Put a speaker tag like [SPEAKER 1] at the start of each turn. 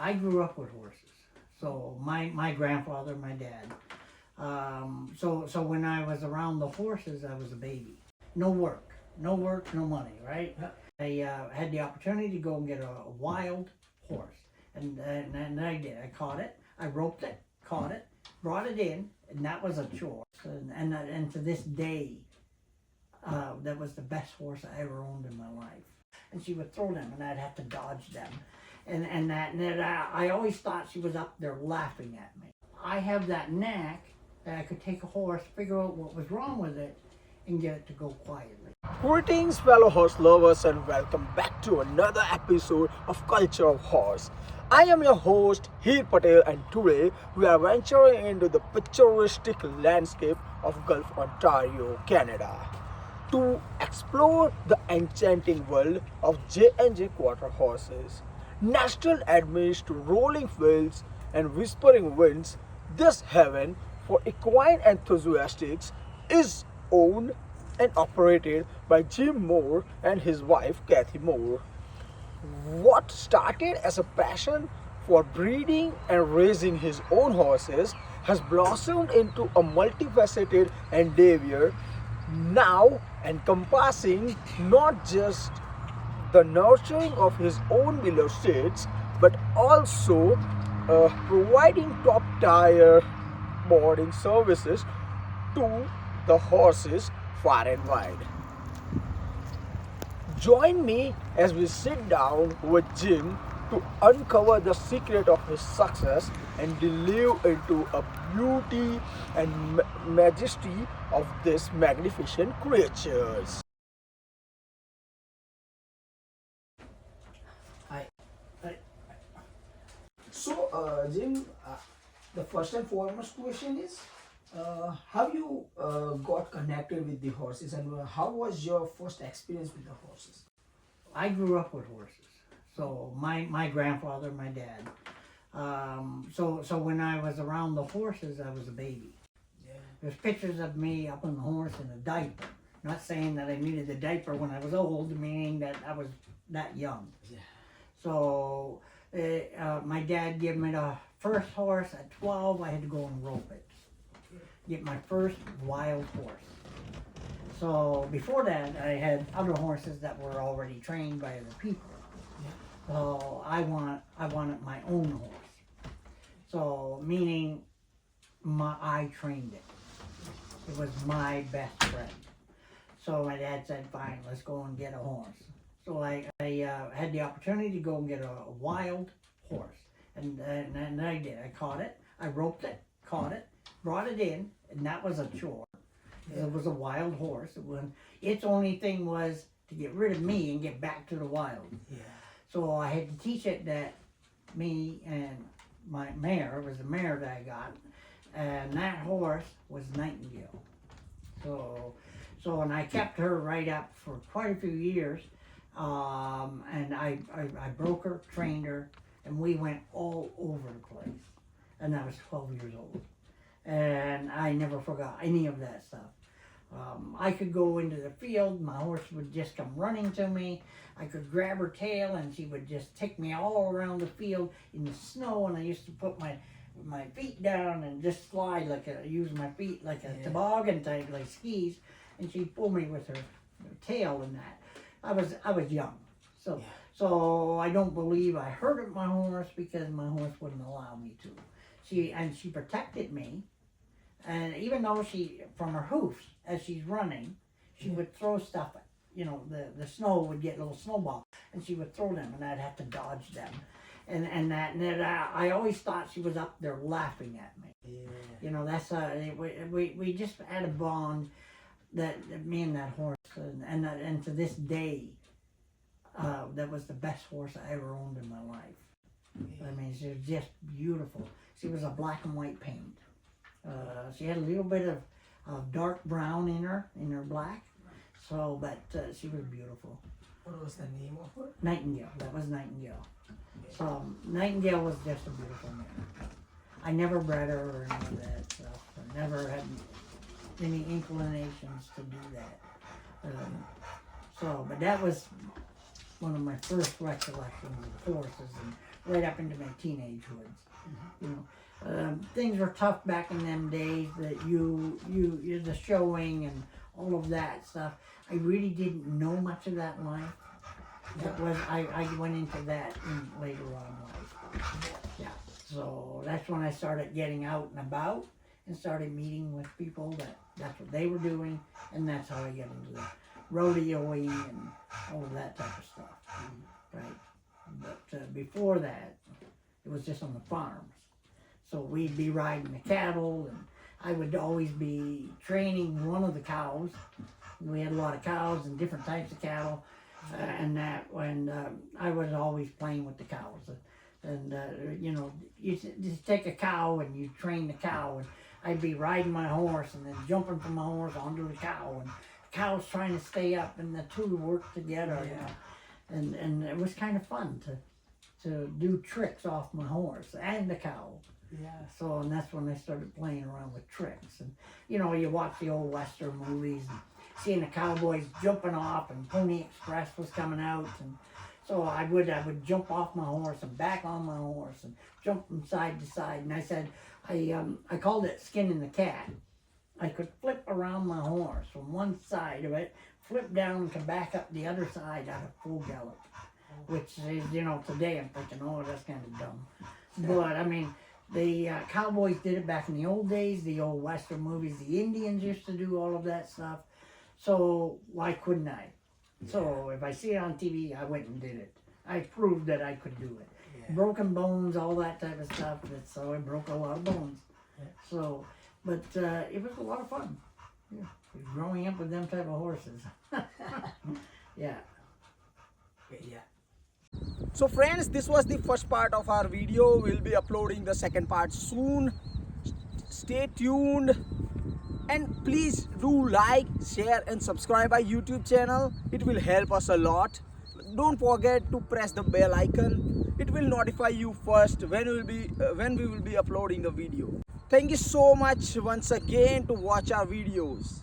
[SPEAKER 1] I grew up with horses. So my grandfather, my dad. So when I was around the horses, I was a baby. No work, no money, right? I had the opportunity to go and get a wild horse, and I did. I caught it, I roped it, caught it, brought it in, and that was a chore. And to this day, that was the best horse I ever owned in my life. And she would throw them, and I'd have to dodge them. And I always thought she was up there laughing at me. I have that knack that I could take a horse, figure out what was wrong with it, and get it to go quietly.
[SPEAKER 2] Greetings, fellow horse lovers, and welcome back to another episode of Culture of Horse. I am your host, Heer Patel, and today we are venturing into the picturesque landscape of Gulf Ontario, Canada, to explore the enchanting world of JQuarterHorses. Natural amidst rolling fields and whispering winds, this heaven for equine enthusiasts is owned and operated by Jim Moore and his wife Kathy Moore. What started as a passion for breeding and raising his own horses has blossomed into a multifaceted endeavor, now encompassing not just the nurturing of his own beloved states, but also providing top-tier boarding services to the horses far and wide. Join me as we sit down with Jim to uncover the secret of his success and delve into a beauty and majesty of these magnificent creatures. So, Jim, the first and foremost question is, how you got connected with the horses, and how was your first experience with the horses?
[SPEAKER 1] I grew up with horses. So my grandfather, my dad. So when I was around the horses, I was a baby.
[SPEAKER 2] Yeah.
[SPEAKER 1] There's pictures of me up on the horse in a diaper. Not saying that I needed the diaper when I was old, meaning that I was that young.
[SPEAKER 2] Yeah.
[SPEAKER 1] So my dad gave me the first horse at 12. I had to go and rope it. Get my first wild horse. So before that, I had other horses that were already trained by other people.
[SPEAKER 2] Yeah.
[SPEAKER 1] So I wanted my own horse. So meaning I trained it. It was my best friend. So my dad said, fine, let's go and get a horse. So I had the opportunity to go and get a wild horse. And I did. I caught it, I roped it, caught it, brought it in, and that was a chore. Yeah. It was a wild horse. Its only thing was to get rid of me and get back to the wild.
[SPEAKER 2] Yeah. So
[SPEAKER 1] I had to teach it that me and my mare, it was the mare that I got, and that horse was Nightingale. So and I kept her right up for quite a few years, and I broke her, trained her, and we went all over the place. And I was 12 years old. And I never forgot any of that stuff. I could go into the field, my horse would just come running to me. I could grab her tail and she would just take me all around the field in the snow, and I used to put my feet down and just slide use my feet like a toboggan type, like skis, and she'd pull me with her tail and that. I was young. So I don't believe I hurt my horse because my horse wouldn't allow me to. She protected me, and even though from her hoofs, as she's running, she would throw stuff, the snow would get little snowballs, and she would throw them, and I'd have to dodge them. And I always thought she was up there laughing at me. Yeah. That's we just had a bond that me and that horse, and to this day, that was the best horse I ever owned in my life. I mean, she was just beautiful. She was a black and white paint. She had a little bit of dark brown in her black. But she was beautiful.
[SPEAKER 2] What was the name of her?
[SPEAKER 1] Nightingale. That was Nightingale. So Nightingale was just a beautiful mare. I never bred her or any of that stuff. I never had any inclinations to do that. But that was one of my first recollections of horses and right up into my teenagehood. You know, things were tough back in them days. That the showing and all of that stuff. I really didn't know much of that life. It was I went into that in later on in life. Yeah. So that's when I started getting out and about and started meeting with people that's what they were doing, and that's how I got into the rodeoing and all of that type of stuff. Right. But before that, it was just on the farms. So we'd be riding the cattle, and I would always be training one of the cows. We had a lot of cows and different types of cattle, and that when I was always playing with the cows. And you know, you just take a cow and you train the cow, and I'd be riding my horse and then jumping from my horse onto the cow, and the cow's trying to stay up, and the two work together. Yeah. And it was kind of fun to do tricks off my horse and the cow. Yeah. So, and that's when I started playing around with tricks. And you know, you watch the old Western movies and seeing the Cowboys jumping off, and Pony Express was coming out, and so I would jump off my horse and back on my horse and jump from side to side. And I said, I called it skinning the cat. I could flip around my horse from one side of it, flip down and come back up the other side out of full gallop. Which is, you know, today I'm thinking, oh, that's kind of dumb. But I mean, the Cowboys did it back in the old days, the old Western movies. The Indians used to do all of that stuff. So why couldn't I? So if I see it on TV, I went and did it. I proved that I could do it. Yeah. Broken bones, all that type of stuff. So I broke a lot of bones. Yeah. So, but it was a lot of fun. Yeah. Growing up with them type of horses. Yeah.
[SPEAKER 2] Yeah. So friends, this was the first part of our video. We'll be uploading the second part soon. Stay tuned. And please do like, share and subscribe our YouTube channel. It will help us a lot. Don't forget to press the bell icon. It will notify you first when we will be uploading the video. Thank you so much once again to watch our videos.